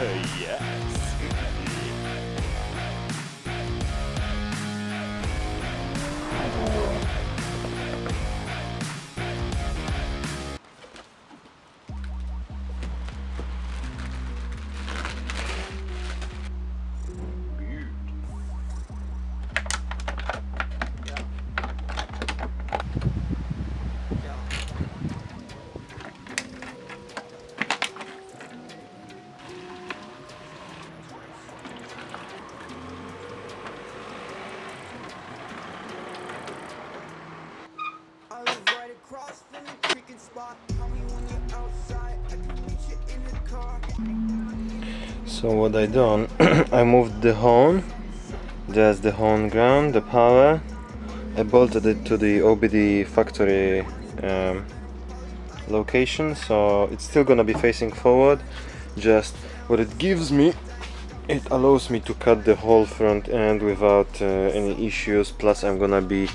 Yes. I live right across from the chicken spot. Call me when you're outside. I can meet you in the car. So what I done, I moved the horn. There's the horn ground, the power. I bolted it to the OBD factory location, so it's still gonna be facing forward. Just what it gives me, it allows me to cut the whole front end without any issues. Plus I'm gonna be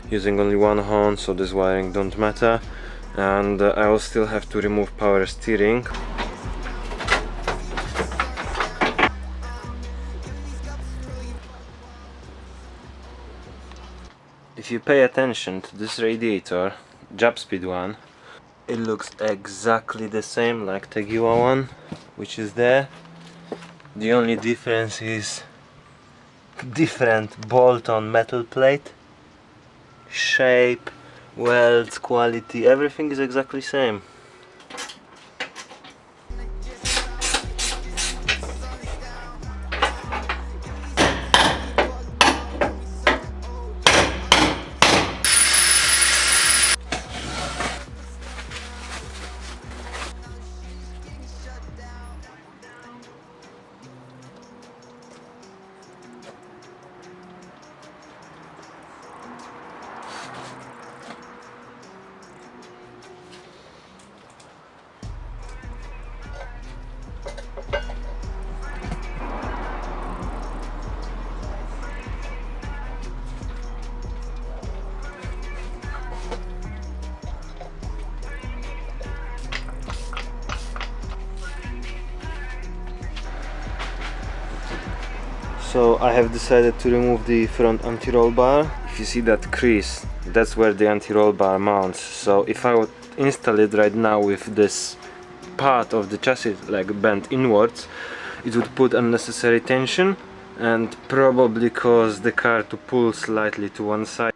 using only one horn, so this wiring don't matter. And I will still have to remove power steering. If you pay attention to this radiator, job speed one, it looks exactly the same like Tegiwa one, which is there. The only difference is different bolt-on metal plate, shape, welds, quality, everything is exactly same. So I have decided to remove the front anti-roll bar. If you see that crease, that's where the anti-roll bar mounts. So if I would install it right now with this part of the chassis like bent inwards, it would put unnecessary tension and probably cause the car to pull slightly to one side.